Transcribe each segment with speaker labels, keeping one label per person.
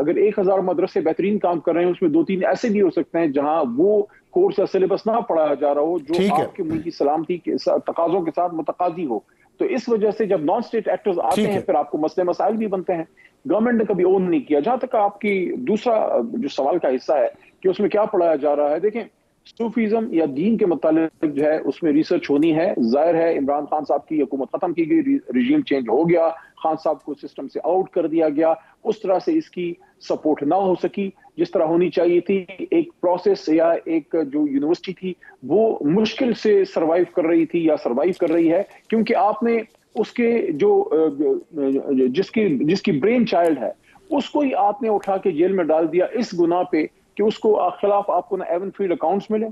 Speaker 1: اگر 1000 مدرسے بہترین کام کر رہے ہیں، اس میں 2-3 ایسے بھی ہو سکتے ہیں جہاں وہ کورس یا سلیبس نہ پڑھایا جا رہا ہو جو آپ کے ملک کی سلامتی کے تقاضوں کے ساتھ متقاضی ہو. تو اس وجہ سے جب نان اسٹیٹ ایکٹرز آتے ہیں پھر آپ کو مسئلے مسائل بھی بنتے ہیں. گورنمنٹ نے کبھی اون نہیں کیا. جہاں تک آپ کی دوسرا جو سوال کا حصہ ہے کہ اس میں کیا پڑھایا جا رہا ہے، دیکھیں صوفیزم یا دین کے متعلق جو ہے اس میں ریسرچ ہونی ہے. ظاہر ہے عمران خان صاحب کی حکومت ختم کی گئی، رجیم چینج ہو گیا، خان صاحب کو سسٹم سے آؤٹ کر دیا گیا، اس طرح سے اس کی سپورٹ نہ ہو سکی جس طرح ہونی چاہیے تھی. ایک پروسیس یا ایک جو یونیورسٹی تھی وہ مشکل سے سروائیو کر رہی تھی یا سروائیو کر رہی ہے، کیونکہ آپ نے اس کے جو جس کی برین چائلڈ ہے اس کو ہی آپ نے اٹھا کے جیل میں ڈال دیا اس گناہ پہ کہ اس کو خلاف آپ کو نہ ایون فیلڈ اکاؤنٹس ملے،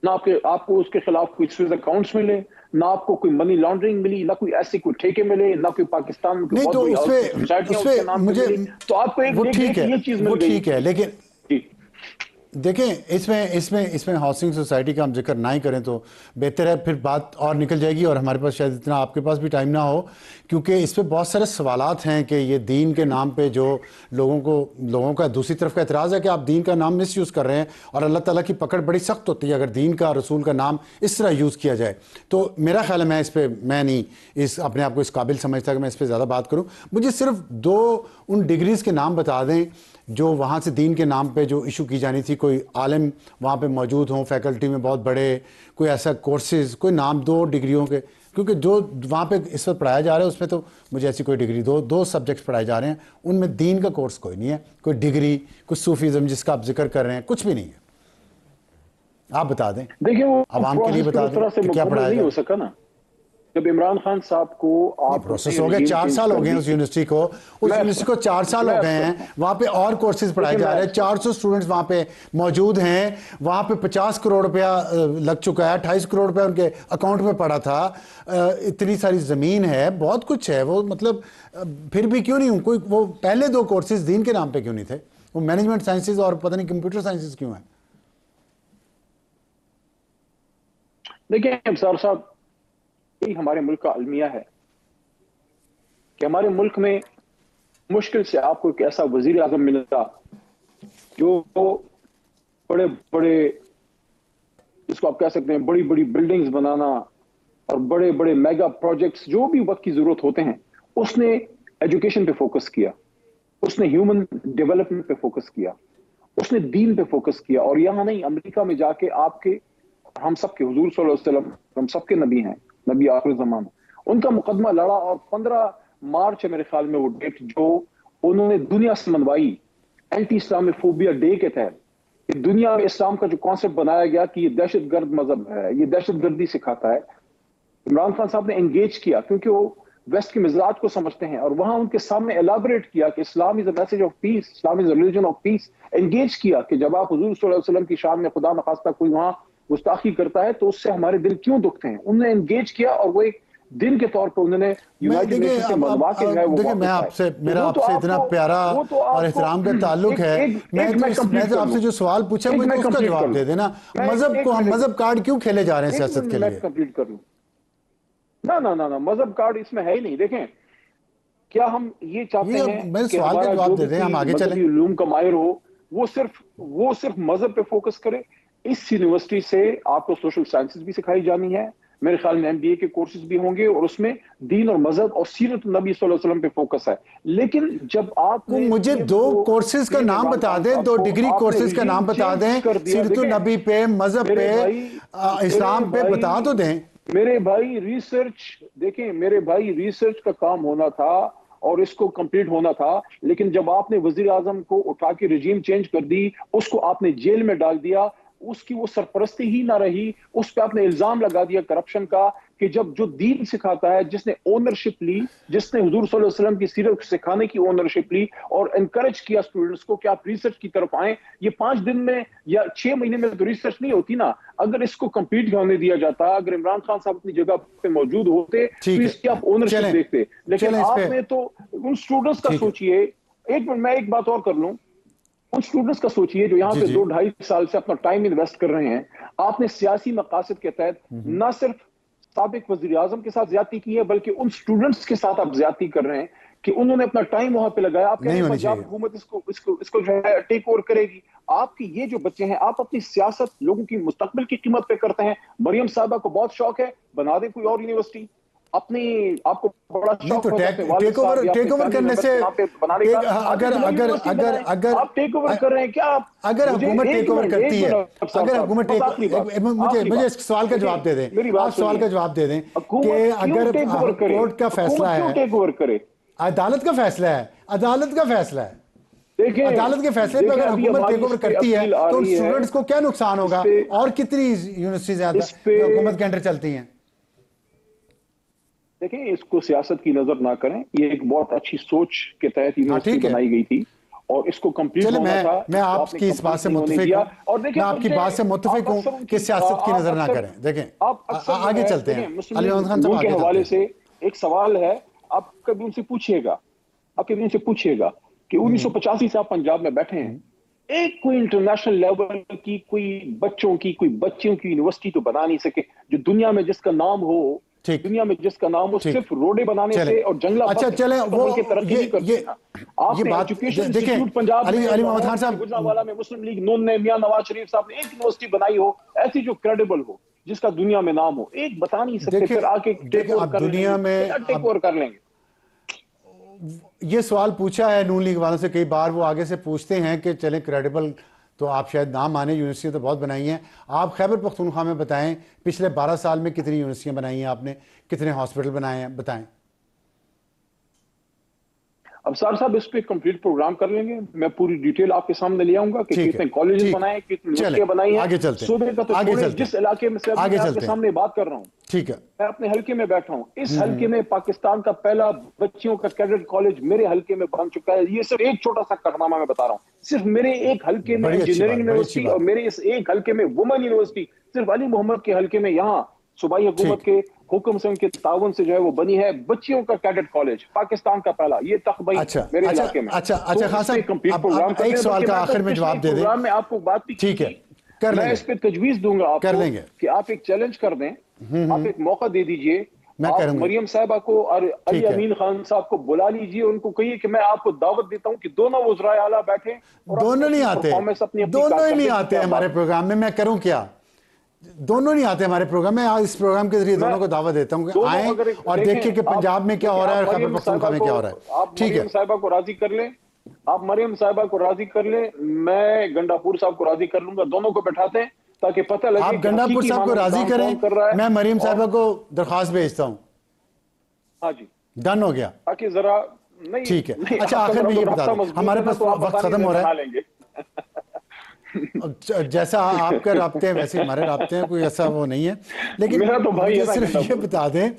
Speaker 1: نہ آپ کو اس کے خلاف کوئی سوئز اکاؤنٹس ملے، نہ آپ کو کوئی منی لانڈرنگ ملی، نہ کوئی ایسے کوئی ٹھیکے ملے، نہ کوئی پاکستان میں کوئی بہت بڑی سوسائٹیاں اس کے نام پہ ملی. تو آپ کو ایک یہ چیز مل گئی.
Speaker 2: ٹھیک ہے، لیکن دیکھیں اس میں ہاؤسنگ سوسائٹی کا ہم ذکر نہ ہی کریں تو بہتر ہے، پھر بات اور نکل جائے گی اور ہمارے پاس شاید اتنا آپ کے پاس بھی ٹائم نہ ہو، کیونکہ اس پہ بہت سارے سوالات ہیں کہ یہ دین کے نام پہ جو لوگوں کا دوسری طرف کا اعتراض ہے کہ آپ دین کا نام مس یوز کر رہے ہیں، اور اللہ تعالیٰ کی پکڑ بڑی سخت ہوتی ہے اگر دین کا رسول کا نام اس طرح یوز کیا جائے. تو میرا خیال ہے میں نہیں اپنے آپ کو اس قابل سمجھتا کہ میں اس پہ زیادہ بات کروں. مجھے صرف 2 ان ڈگریز کے نام بتا دیں جو وہاں سے دین کے نام پہ جو ایشو کی جانی تھی، کوئی عالم وہاں پہ موجود ہوں فیکلٹی میں بہت بڑے، کوئی ایسا کورسز، کوئی نام 2 ڈگریوں کے، کیونکہ جو وہاں پہ اس وقت پڑھایا جا رہا ہے اس میں تو مجھے ایسی کوئی ڈگری 2 سبجیکٹس پڑھائے جا رہے ہیں، ان میں دین کا کورس کوئی نہیں ہے، کوئی ڈگری، کوئی صوفیزم جس کا آپ ذکر کر رہے ہیں کچھ بھی نہیں ہے. آپ بتا دیں،
Speaker 1: دیکھیں وہ
Speaker 2: عوام کے لیے بتا دیں کہ کیا پڑھایا
Speaker 1: نہیں ہو سکا نا. جب عمران خان صاحب کو آپ
Speaker 2: پروسیس ہو گئے 4 سال ہو گئے اس یونیورسٹی کو 4 سال ہو گئے ہیں، وہاں پہ اور کورسز پڑھائے جا رہے ہیں، 400 سٹوڈنٹس وہاں پہ موجود ہیں، وہاں پہ 50 کروڑ روپیہ لگ چکا ہے، 28 کروڑ روپیہ ان کے اکاؤنٹ میں پڑا تھا، اتنی ساری زمین ہے، بہت کچھ ہے. وہ مطلب پھر بھی کیوں نہیں کوئی وہ پہلے 2 کورسز دین کے نام پہ کیوں نہیں تھے؟ وہ مینجمنٹ سائنسز اور پتہ نہیں کمپیوٹر سائنسز کیوں ہیں؟
Speaker 1: دیکھیں ابصار صاحب، یہی ہمارے ملک کا المیہ ہے کہ ہمارے ملک میں مشکل سے آپ کو ایک ایسا وزیر اعظم ملتا جو بڑے بڑے جس کو آپ کہہ سکتے ہیں بڑی بڑی بلڈنگز بنانا اور بڑے بڑے میگا پروجیکٹس جو بھی وقت کی ضرورت ہوتے ہیں، اس نے ایجوکیشن پہ فوکس کیا، اس نے ہیومن ڈیولپمنٹ پہ فوکس کیا، اس نے دین پہ فوکس کیا. اور یہاں نہیں، امریکہ میں جا کے آپ کے ہم سب کے حضور صلی اللہ علیہ وسلم ہم سب کے نبی ہیں، نبی آخر زمان، ان کا مقدمہ لڑا. اور 15 مارچ ہے میرے خیال میں وہ ڈیٹ جو انہوں نے دنیا سے منوائی اینٹی اسلامی فوبیا ڈے کے تحت، کہ دنیا میں اسلام کا جو کانسیپٹ بنایا گیا کہ یہ دہشت گرد مذہب ہے، یہ دہشت گردی سکھاتا ہے. عمران خان صاحب نے انگیج کیا کیونکہ وہ ویسٹ کے مزاج کو سمجھتے ہیں، اور وہاں ان کے سامنے الیبوریٹ کیا کہ Islam is a message of peace, Islam is a religion of peace. Engage کیا کہ جب آپ حضور صلی اللہ علیہ وسلم کی شان میں خدا نخواستہ کوئی وہاں گستاخی کرتا ہے تو اس سے ہمارے دل کیوں دکھتے ہیں. انہوں نے انگیج کیا اور وہ ایک دن کے طور پر انہوں نے یونائٹڈ نیشن سے منوا کے جو ہے وہ
Speaker 2: میرا آپ سے اتنا پیارا اور احترام کا تعلق ہے، میں تو آپ سے جو سوال پوچھا مجھے اس کا جواب دے دینا. مذہب کو ہم مذہب کارڈ کیوں کھیلے جا رہے ہیں سیاست کے لیے؟
Speaker 1: میں کمپلیٹ کر لوں. نہ مذہب کارڈ اس میں ہے ہی نہیں. دیکھیں کیا ہم یہ چاہتے ہیں کہ ہمارا جو بھی مذہبی علوم کا ماہر ہو وہ صرف مذہب پہ فوکس کرے؟ اس یونیورسٹی سے آپ کو سوشل سائنسز بھی سکھائی جانی ہے، میرے خیال میں MBA کے کورسز بھی ہوں گے، اور اس میں دین اور مذہب اور سیرت النبی صلی اللہ علیہ وسلم پہ فوکس ہے. لیکن جب آپ
Speaker 2: مجھے 2 کورسز کا نام بتا دیں، 2 ڈگری کورسز کا نام بتا دیں، سیرت النبی پہ، مذہب پہ، اسلام پہ بتا تو دیں.
Speaker 1: میرے بھائی ریسرچ کا کام ہونا تھا اور اس کو کمپلیٹ ہونا تھا، لیکن جب آپ نے وزیر اعظم کو اٹھا کے رجیم چینج کر دی، اس کو آپ نے جیل میں ڈال دیا، اس کی وہ سرپرستی ہی نہ رہی، اس پہ آپ نے الزام لگا دیا کرپشن کا کہ جب جو دین سکھاتا ہے، جس نے اونرشپ لی، جس نے حضور صلی اللہ علیہ وسلم کی سیرت سکھانے کی اونرشپ لی اور انکریج کیا اسٹوڈنٹس کو کہ آپ ریسرچ کی طرف آئیں، یہ 5 دن میں یا 6 مہینے میں تو ریسرچ نہیں ہوتی نا. اگر اس کو کمپلیٹ ہونے دیا جاتا، اگر عمران خان صاحب اپنی جگہ پہ موجود ہوتے تو اس کی آپ اونرشپ دیکھتے. لیکن آپ نے تو ان اسٹوڈنٹس کا سوچئے. ایک منٹ میں ایک بات اور کر لوں. ان اسٹوڈنٹس کا سوچئے جو یہاں پہ 2-2.5 سال سے اپنا ٹائم انویسٹ کر رہے ہیں. آپ نے سیاسی مقاصد کے تحت نہ صرف سابق وزیر اعظم کے ساتھ زیادتی کی ہے بلکہ ان اسٹوڈنٹس کے ساتھ آپ زیادتی کر رہے ہیں کہ انہوں نے اپنا ٹائم وہاں پہ لگایا. آپ کہہ رہے ہیں
Speaker 2: نہیں ہونی
Speaker 1: پنجاب
Speaker 2: چاہیے.
Speaker 1: حکومت اس کو جو ہے ٹیک اوور کرے گی. آپ کی یہ جو بچے ہیں آپ اپنی سیاست لوگوں کی مستقبل کی قیمت پہ کرتے ہیں. مریم صاحبہ کو بہت شوق ہے, بنا دیں کوئی اور یونیورسٹی. اپنی آپ کو بڑا
Speaker 2: نہیں تو
Speaker 1: شوق ہے اپنے والد
Speaker 2: ٹیک اوور
Speaker 1: صاحب یا اپنے فیملی
Speaker 2: کرنے
Speaker 1: ممبرز
Speaker 2: سے
Speaker 1: کے نام پہ بنانے کا.
Speaker 2: اگر
Speaker 1: آپ ٹیک اوور کر رہے ہیں کیا؟ آپ
Speaker 2: اگر
Speaker 1: مجھے
Speaker 2: حکومت ٹیک
Speaker 1: ایک
Speaker 2: اوور
Speaker 1: منٹ
Speaker 2: کرتی ہے,
Speaker 1: افسر
Speaker 2: اگر
Speaker 1: صاحب
Speaker 2: حکومت
Speaker 1: بس آخری بات,
Speaker 2: مجھے اس سوال کا جواب دے دیں,
Speaker 1: میری بات
Speaker 2: آپ سوال
Speaker 1: سنیے.
Speaker 2: کا جواب دے دیں کہ
Speaker 1: حکومت کیوں
Speaker 2: اگر
Speaker 1: ٹیک اوور کرے؟
Speaker 2: کورٹ کا فیصلہ
Speaker 1: حکومت کیوں
Speaker 2: ہے,
Speaker 1: ٹیک اوور کرے؟
Speaker 2: عدالت کا فیصلہ ہے, عدالت کا فیصلہ ہے. عدالت کے فیصلے پہ
Speaker 1: دیکھیں
Speaker 2: اگر
Speaker 1: ابھی
Speaker 2: حکومت ٹیک
Speaker 1: ہماری
Speaker 2: اوور
Speaker 1: اس پہ
Speaker 2: کرتی ہے
Speaker 1: اپیل آ
Speaker 2: تو ان
Speaker 1: رہی ہے.
Speaker 2: اسٹوڈنٹس کو کیا نقصان ہوگا,
Speaker 1: اس پہ
Speaker 2: اور کتنی یونیورسٹیز ہیں
Speaker 1: اس پہ
Speaker 2: جو حکومت کے انڈر چلتی ہیں.
Speaker 1: دیکھیں اس کو سیاست کی نظر نہ کریں, یہ ایک بہت اچھی سوچ کے تحت
Speaker 2: ہاں
Speaker 1: یونیورسٹی
Speaker 2: ٹھیک ہے,
Speaker 1: اور اس کو کمپلیٹ
Speaker 2: چلے
Speaker 1: ہونا تھا.
Speaker 2: میں
Speaker 1: اس کو
Speaker 2: آپ
Speaker 1: آپ نے
Speaker 2: کی اس بات
Speaker 1: کمپلیٹ
Speaker 2: سے
Speaker 1: نہیں ہونے
Speaker 2: متفق
Speaker 1: دیا.
Speaker 2: ہوں,
Speaker 1: اور دیکھیں
Speaker 2: میں آپ کی بات سے متفق ہوں کہ سیاست کی نظر نہ کریں. دیکھیں
Speaker 1: آپ اکثر
Speaker 2: آگے چلتے ہیں,
Speaker 1: مسلم
Speaker 2: علی محمد خان
Speaker 1: لیگ
Speaker 2: صاحب
Speaker 1: نون کے
Speaker 2: آگے چلتے
Speaker 1: حوالے
Speaker 2: ہیں.
Speaker 1: سے ایک سوال ہے, آپ کبھی ان سے پوچھیے گا, کہ 1985 سے آپ پنجاب میں بیٹھے ہیں, ایک کوئی انٹرنیشنل لیول کی کوئی بچوں کی یونیورسٹی تو بنا نہیں سکے جو دنیا میں جس کا نام ہو,
Speaker 2: ٹھیک
Speaker 1: صرف روڈے بنانے
Speaker 2: چلیں,
Speaker 1: سے اور جنگلہ
Speaker 2: اچھا چلیں وہ
Speaker 1: ملک ترقی نہیں کرتے نا. آپ
Speaker 2: یہ
Speaker 1: نے
Speaker 2: بات
Speaker 1: ایجوکیشن
Speaker 2: دیکھیں,
Speaker 1: انسٹیٹیوٹ پنجاب میں
Speaker 2: علی محمد
Speaker 1: لاہور
Speaker 2: خان
Speaker 1: میں
Speaker 2: صاحب,
Speaker 1: گجرانوالہ میں مسلم لیگ نون نے میاں نواز شریف صاحب نے ایک یونیورسٹی بنائی ہو ایسی جو کریڈیبل ہو, جس کا دنیا میں نام ہو, ایک بتا نہیں سکتے. پھر آ کے ٹیک اوور
Speaker 2: اب
Speaker 1: کر لیں
Speaker 2: دنیا
Speaker 1: گے,
Speaker 2: میں
Speaker 1: کیا ٹیک اوور کر لیں گے؟
Speaker 2: یہ سوال پوچھا ہے نون لیگ والوں سے کئی بار, وہ آگے سے پوچھتے ہیں کہ چلیں کریڈیبل تو آپ شاید نام مانیں, یونیورسٹیاں تو بہت بنائی ہیں. آپ خیبر پختونخوا میں بتائیں پچھلے 12 سال میں کتنی یونیورسٹیاں بنائی ہیں آپ نے, کتنے ہاسپٹل بنائے ہیں, بتائیں.
Speaker 1: اب صاحب اس پہ کمپلیٹ پروگرام کر لیں گے, میں پوری ڈیٹیل آپ کے سامنے لے آؤں گا کہ
Speaker 2: ٹھیک ہے,
Speaker 1: کتنے کالجز
Speaker 2: ٹھیک,
Speaker 1: بنائے, کتنی
Speaker 2: چلیں
Speaker 1: یونیورسٹیاں بنائی ہیں.
Speaker 2: آگے چلتے ہیں,
Speaker 1: صوبے کا تو
Speaker 2: آگے
Speaker 1: چھوڑیں,
Speaker 2: چلتے ہیں,
Speaker 1: جس علاقے میں سے ابھی
Speaker 2: آگے
Speaker 1: میں آپ کے
Speaker 2: چلتے ہیں,
Speaker 1: سامنے بات کر رہا ہوں,
Speaker 2: ٹھیک ہے,
Speaker 1: میں اپنے حلقے میں بیٹھا ہوں. اس حلقے میں پاکستان کا پہلا بچیوں کا کیڈٹ کالج میرے حلقے میں بن چکا ہے. یہ صرف ایک چھوٹا سا کارنامہ میں بتا رہا ہوں. صرف میرے ایک حلقے میں
Speaker 2: بڑی اچھی
Speaker 1: انجینئرنگ
Speaker 2: بات, بڑی اچھی
Speaker 1: یونیورسٹی اور
Speaker 2: بات,
Speaker 1: میرے اس ایک حلقے میں وومن یونیورسٹی صرف علی محمد کے حلقے میں یہاں صوبائی حکومت
Speaker 2: ٹھیک,
Speaker 1: کے حکم سے ان کے تعاون سے جو ہے وہ بنی ہے بچیوں کا کیڈٹ کالج, پاکستان کا پہلا. یہ تخبئی
Speaker 2: اچھا
Speaker 1: میرے
Speaker 2: اچھا
Speaker 1: علاقے میں.
Speaker 2: اچھا
Speaker 1: تو
Speaker 2: اچھا خان
Speaker 1: اس پہ
Speaker 2: صاحب,
Speaker 1: کمپلیٹ
Speaker 2: اب
Speaker 1: پروگرام
Speaker 2: ایک
Speaker 1: کرتے ہیں,
Speaker 2: سوال
Speaker 1: بلکہ
Speaker 2: کا
Speaker 1: میں تو
Speaker 2: آخر میں
Speaker 1: پچھلے
Speaker 2: جواب دے دیں.
Speaker 1: پروگرام میں آپ کو بات بھی کی
Speaker 2: ٹھیک ہے,
Speaker 1: تھی.
Speaker 2: کر لیں
Speaker 1: میں
Speaker 2: گے,
Speaker 1: اس پہ تجویز دوں گا آپ
Speaker 2: کر
Speaker 1: کو
Speaker 2: لیں گے,
Speaker 1: کہ آپ ایک چیلنج کر دیں, آپ ایک موقع دے دیجئے,
Speaker 2: میں
Speaker 1: آپ
Speaker 2: کروں گا,
Speaker 1: مریم صاحبہ کو اور علی
Speaker 2: ٹھیک ہے.
Speaker 1: امین خان صاحب کو بلا لیجئے, ان کو کہیے کہ میں آپ کو دعوت دیتا ہوں کہ دونوں وزراء اعلیٰ بیٹھیں اور
Speaker 2: دونوں نہیں
Speaker 1: اپنی
Speaker 2: آتے,
Speaker 1: پرفارمنس اپنی
Speaker 2: دونوں ہی نہیں
Speaker 1: کارکردگی
Speaker 2: آتے
Speaker 1: کا
Speaker 2: ہمارے
Speaker 1: بات.
Speaker 2: پروگرام میں کروں کیا, دونوں نہیں آتے ہمارے پروگرام میں. اس پروگرام کے ذریعے
Speaker 1: میں
Speaker 2: دونوں کو دعوت دیتا ہوں کہ
Speaker 1: دونوں
Speaker 2: آئیں
Speaker 1: اگر
Speaker 2: اور
Speaker 1: دیکھیں,
Speaker 2: دیکھیں کہ پنجاب میں کیا ہو رہا ہے اور خیبر پختونخوا میں کیا ہو رہا ہے.
Speaker 1: آپ
Speaker 2: ٹھیک ہے,
Speaker 1: مریم صاحبہ کو راضی کر لیں, آپ مریم صاحبہ کو راضی کر لیں, میں گنڈاپور صاحب کو راضی کر لوں گا, دونوں کو بٹھاتے ہیں تاکہ پتہ لگے
Speaker 2: آپ
Speaker 1: کہ
Speaker 2: گنڈاپور
Speaker 1: حقیقی
Speaker 2: صاحب کو
Speaker 1: معنوں میں
Speaker 2: راضی
Speaker 1: کام
Speaker 2: کریں,
Speaker 1: کون کر رہا ہے.
Speaker 2: میں مریم
Speaker 1: اور
Speaker 2: صاحبہ کو درخواست بھیجتا ہوں.
Speaker 1: ہاں جی,
Speaker 2: ڈن ہو گیا,
Speaker 1: تاکہ ذرا
Speaker 2: ٹھیک ہے.
Speaker 1: نہیں
Speaker 2: اچھا
Speaker 1: آپ کا
Speaker 2: آخر میں
Speaker 1: ذرا
Speaker 2: یہ
Speaker 1: تو
Speaker 2: بتا
Speaker 1: رابطہ
Speaker 2: دیں,
Speaker 1: مضبوط
Speaker 2: ہمارے
Speaker 1: ہے نا,
Speaker 2: پاس
Speaker 1: تو آپ
Speaker 2: وقت
Speaker 1: آسانی
Speaker 2: ختم
Speaker 1: سے
Speaker 2: ہو رہا
Speaker 1: بنا
Speaker 2: ہے,
Speaker 1: لیں گے.
Speaker 2: جیسا آپ کے رابطے ہیں ویسے ہمارے رابطے ہیں, کوئی ایسا وہ نہیں ہے, لیکن
Speaker 1: میرا تو بھائی
Speaker 2: مجھے
Speaker 1: ہے نا
Speaker 2: صرف یہ
Speaker 1: گنڈاپور.
Speaker 2: بتا دیں.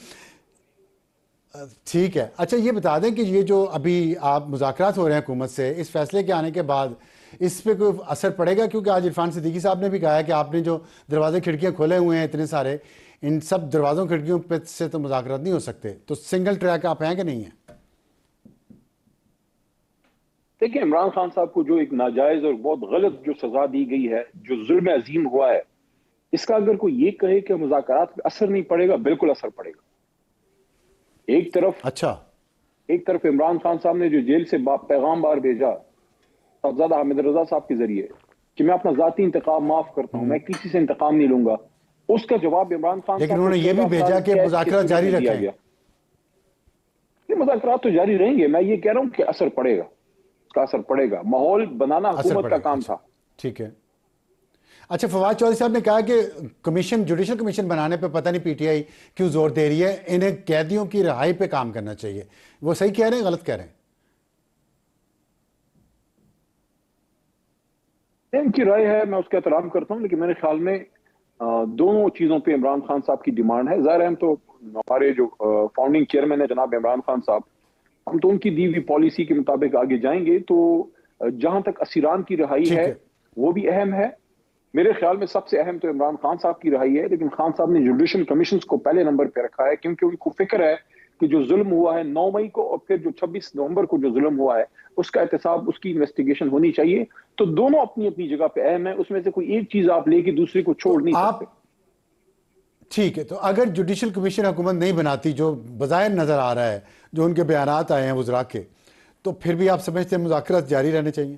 Speaker 2: ٹھیک ہے, اچھا یہ بتا دیں کہ یہ جو ابھی آپ مذاکرات ہو رہے ہیں حکومت سے, اس فیصلے کے آنے کے بعد اس پہ کوئی اثر پڑے گا؟ کیونکہ آج عرفان صدیقی صاحب نے بھی کہا ہے کہ آپ نے جو دروازے کھڑکیاں کھولے ہوئے ہیں اتنے سارے, ان سب دروازوں کھڑکیوں پہ سے تو مذاکرات نہیں ہو سکتے, تو سنگل ٹریک آپ ہیں کہ نہیں ہیں؟
Speaker 1: دیکھیں عمران خان صاحب کو جو ایک ناجائز اور بہت غلط جو سزا دی گئی ہے, جو ظلم عظیم ہوا ہے, اس کا اگر کوئی یہ کہے کہ مذاکرات پہ اثر نہیں پڑے گا, بالکل اثر پڑے گا.
Speaker 2: اچھا,
Speaker 1: ایک طرف عمران خان صاحب نے جو جیل سے پیغام بار بھیجا صاحبزادہ حامد رضا صاحب کے ذریعے کہ میں اپنا ذاتی انتقام معاف کرتا ہوں, میں کسی سے انتقام نہیں لوں گا, اس کا جواب عمران خان
Speaker 2: لیکن
Speaker 1: صاحب
Speaker 2: انہوں
Speaker 1: کو
Speaker 2: نے یہ بھی
Speaker 1: 14
Speaker 2: بھیجا
Speaker 1: سال
Speaker 2: کہ
Speaker 1: قید کی
Speaker 2: مذاکرات
Speaker 1: صورت
Speaker 2: جاری
Speaker 1: میں دیا
Speaker 2: رکھیں.
Speaker 1: گیا. یہ مذاکرات تو جاری رہیں گے, میں یہ کہہ رہا ہوں کہ اثر پڑے گا, اس کا اثر پڑے گا. ماحول بنانا حکومت کا کام تھا.
Speaker 2: ٹھیک ہے. اچھا, فواد چودھری صاحب نے کہا کہ کمیشن, جوڈیشل کمیشن بنانے پہ پتہ نہیں پی ٹی آئی کیوں زور دے رہی ہے, انہیں قیدیوں کی رہائی پہ کام کرنا چاہیے. وہ صحیح کہہ رہے ہیں, غلط کہہ رہے ہیں؟
Speaker 1: ان کی رائے ہے, میں اس کا احترام کرتا ہوں, لیکن میرے خیال میں دونوں چیزوں پہ عمران خان صاحب کی ڈیمانڈ ہے. ظاہر ہے ہم تو ہمارے جو فاؤنڈنگ چیئرمین ہے جناب عمران خان صاحب, ہم تو ان کی دی ہوئی پالیسی کے مطابق آگے جائیں گے. تو جہاں تک اسیران کی رہائی ہے وہ بھی اہم ہے. میرے خیال میں سب سے اہم تو عمران خان صاحب کی رہائی ہے, لیکن خان صاحب نے جوڈیشل کمیشنز کو پہلے نمبر پہ رکھا ہے, کیونکہ ان کو فکر ہے کہ جو ظلم ہوا ہے 9 مئی کو اور پھر جو 26 نومبر کو جو ظلم ہوا ہے, اس کا احتساب, اس کی انویسٹیگیشن ہونی چاہیے. تو دونوں اپنی اپنی جگہ پہ اہم ہے, اس میں سے کوئی ایک چیز آپ لے کے دوسری کو چھوڑ نہیں سکتے.
Speaker 2: ٹھیک ہے, تو اگر جوڈیشل کمیشن حکومت نہیں بناتی, جو بظاہر نظر آ رہا ہے جو ان کے بیانات آئے ہیں وزراء کے، تو پھر بھی آپ سمجھتے ہیں مذاکرات جاری رہنے چاہیے؟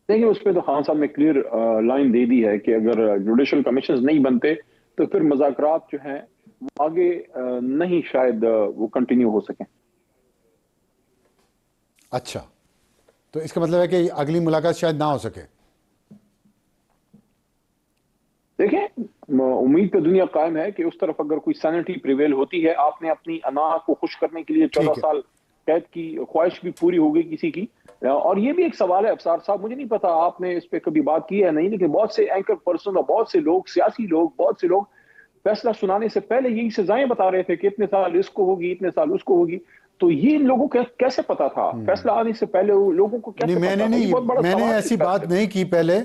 Speaker 1: دیکھیں اس پہ تو خان صاحب نے کلیئر لائن دے دی ہے کہ اگر جوڈیشل کمیشنز نہیں بنتے تو پھر مذاکرات جو ہیں وہ آگے نہیں شاید وہ کنٹینیو ہو سکیں۔
Speaker 2: اچھا، تو اس کا مطلب ہے کہ اگلی ملاقات شاید نہ ہو سکے؟
Speaker 1: دیکھیں امید پہ دنیا قائم ہے کہ اس طرف اگر کوئی سینٹی پریویل ہوتی ہے، آپ نے اپنی انا کو خوش کرنے کے لیے 14 سال قید کی خواہش بھی پوری ہو گئی کسی کی۔ اور یہ بھی ایک سوال ہے افسار صاحب، مجھے نہیں پتا آپ نے اس پہ کبھی بات کی ہے نہیں، لیکن بہت سے اینکر پرسن اور بہت سے لوگ، سیاسی لوگ، بہت سے لوگ فیصلہ سنانے سے پہلے یہی سزائیں بتا رہے تھے کہ اتنے سال اس کو ہوگی، اتنے سال اس کو ہوگی۔ تو یہ لوگوں کو کیسے پتا تھا فیصلہ آنے سے پہلے؟ لوگوں کو کیسے پتا تھا؟ یہ بہت بڑا
Speaker 2: میں نے
Speaker 1: سوال ہے
Speaker 2: ایسی بات نہیں کی پہلے،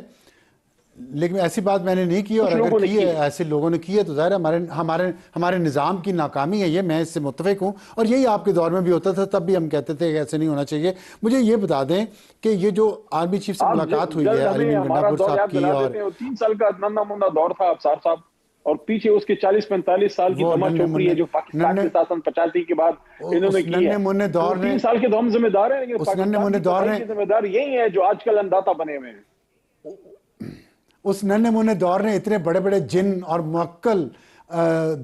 Speaker 2: لیکن ایسی بات میں نے نہیں کی، اور اگر کی ہے ایسے لوگوں نے کی ہے تو ظاہر ہے ہمارے نظام کی ناکامی ہے یہ، میں اس سے متفق ہوں، اور یہی آپ کے دور میں بھی ہوتا تھا، تب بھی ہم کہتے تھے کہ ایسے نہیں ہونا چاہیے۔ مجھے یہ بتا دیں کہ یہ جو آرمی چیف سے ملاقات ہوئی ہے علی مین گنڈا پور صاحب کی، اور
Speaker 1: 3 سال کا ننھا منھا دور تھا افسار صاحب، اور پیچھے اس کے 40-45 سال کی دھما چوکڑی ہے جو پاکستان کے ساتھ 85 کے بعد انہوں نے کی ہے۔ 3 سال کے تو ہم ذمہ دار ہیں، لیکن پاکستان کی ذمہ دار یہی ہے جو آج کل انداتا بنے ہوئے ہیں۔
Speaker 2: اس ننھے منھے دور نے اتنے بڑے بڑے جن اور موکل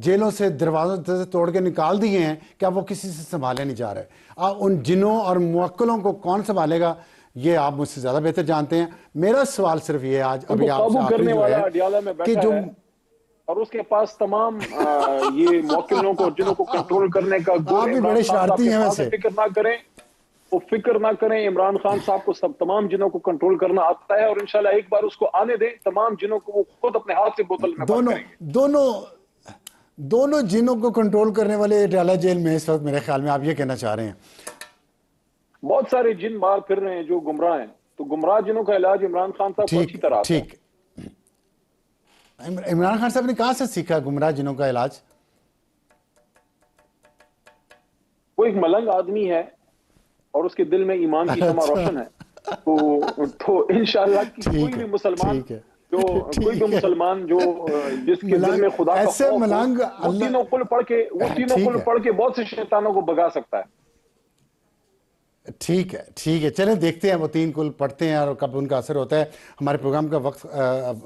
Speaker 2: جیلوں سے دروازوں سے توڑ کے نکال دیے ہیں کہ اب وہ کسی سے سنبھالے نہیں جا رہے۔ ان جنوں اور موکلوں کو کون سنبھالے گا یہ آپ مجھ سے زیادہ بہتر جانتے ہیں۔ میرا سوال صرف یہ ہے آج ابھی آپ سے آخری جو ہے کہ جو
Speaker 1: اور اس کے پاس تمام یہ موکلوں کو، جنوں کو کنٹرول کرنے کا
Speaker 2: آپ بھی بڑے شرارتی ہیں ویسے،
Speaker 1: فکر نہ کریں، وہ فکر نہ کریں۔ عمران خان صاحب کو سب تمام جنوں کو کنٹرول کرنا آتا ہے، اور انشاءاللہ ایک بار اس کو آنے دیں، تمام جنوں کو وہ خود اپنے ہاتھ سے بوتل میں بند کریں گے۔
Speaker 2: دونوں جنوں کو کنٹرول کرنے والے ڈالا جیل میں اس وقت میرے خیال میں، آپ یہ کہنا چاہ رہے ہیں؟
Speaker 1: بہت سارے جن باہر پھر رہے ہیں جو گمراہ ہیں، تو گمراہ جنوں کا علاج عمران خان صاحب کو اچھی طرح
Speaker 2: ٹھیک۔ عمران خان صاحب نے کہاں سے سیکھا گمراہ جنوں کا علاج؟
Speaker 1: وہ ایک ملنگ آدمی ہے اور اس کے دل میں ایمان کی شمع روشن ہے، تو انشاءاللہ کوئی بھی مسلمان کوئی بھی مسلمان جو جس کے دل میں خدا کا خوف ہو، وہ تینوں کل پڑھ کے بہت سے شیطانوں کو بھگا سکتا ہے۔
Speaker 2: ٹھیک ہے، چلیں دیکھتے ہیں وہ 3 کل پڑھتے ہیں اور کب ان کا اثر ہوتا ہے۔ ہمارے پروگرام کا وقت،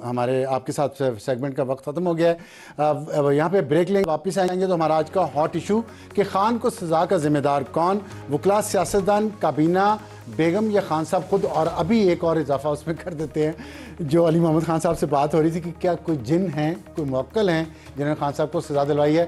Speaker 2: ہمارے آپ کے ساتھ سیگمنٹ کا وقت ختم ہو گیا ہے، یہاں پہ بریک لیں، واپس آئیں گے تو ہمارا آج کا ہاٹ ایشو کہ خان کو سزا کا ذمہ دار کون؟ وکلاء، سیاستدان، کابینہ، بیگم یا خان صاحب خود؟ اور ابھی ایک اور اضافہ اس میں کر دیتے ہیں، جو علی محمد خان صاحب سے بات ہو رہی تھی کہ کیا کوئی جن ہیں، کوئی موکل ہیں جنہوں نے خان صاحب کو سزا دلوائی ہے؟